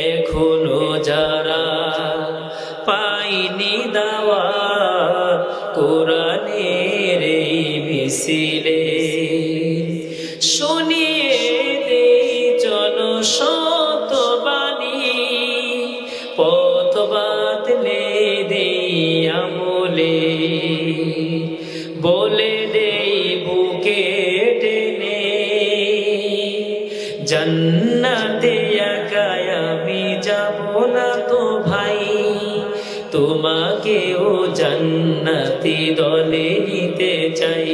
এখনো যারা পাইনি দাওয়াত কোরআনের এই মিছিলে, শুনিয়ে দেই জনশতবাণী, পথ বাতলে দেই আমলে, বলে দেই বুকে টেনে, জান্নাতে একাই আমি যাব না তো ভাই, তোমাকেও জান্নাতি দলে নিতে চাই।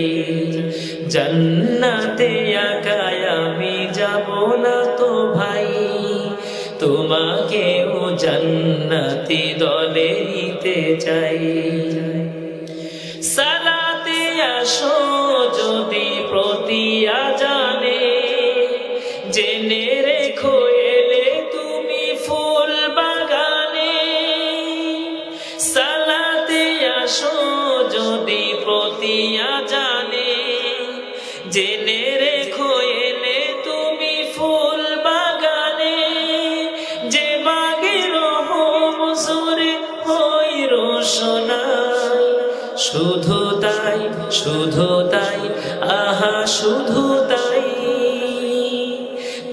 জান্নাতে একাই আমি যাব না তো ভাই, তোমাকেও জান্নাতি দলে নিতে চাই। সালাতে আসো যদি প্রতি আজানে, জেনে রেখো এলে তুমি ফুল বাগানে। সালাতে আসো যদি প্রতি আজানে, জেনে রেখো এলে তুমি ফুল বাগানে। যে বাগে রহম সুরে হই রোশনাই, শুধু তাই শুধু তাই আহা শুধু তাই,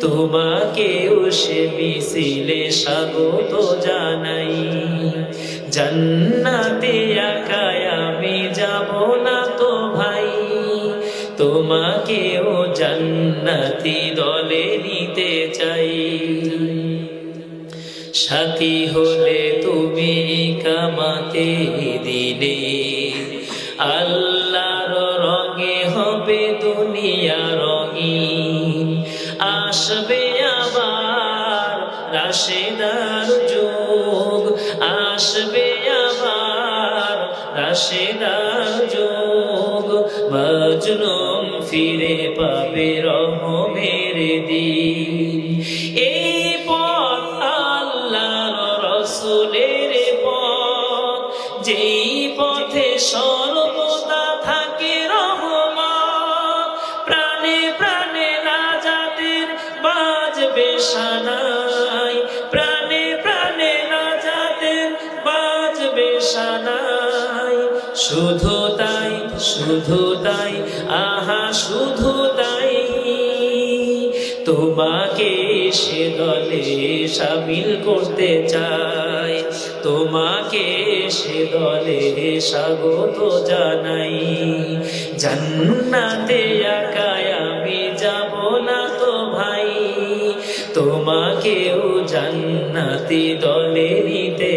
তোমাকেও সে মিছিলে স্বাগত জানাই। জান্নাতে একাই আমি যাব না তো ভাই, তোমাকেও জান্নাতি দলে নিতে চাই। সাথী হলে তুমি কামাতে দিনে, আল্লাহর রঙে হবে দুনিয়া রঙিন। আসবে আবার রাশেদার যুগ, আসবে আবার রাশেদার যুগ। মজলুম ফিরে পাবে রহমের দিন। এই পথ আল্লাহর রাসূলের পথ, যেই পথে সর্বদা থাকে রহমত। প্রাণে প্রাণে নাজাতের বাজবে শানাই, প্রাণে প্রাণে নাজাতের বাজবে শানাই। শুধু তাই শুধু তাই আহা শুধু তাই, তোমাকে সে দলে শামিল করতে চাই। তোমাকে সে দলে স্বাগত জানাই। জান্নাতে একাই আমি যাব না তো ভাই, তোমাকেও জান্নাতি দলে নিতে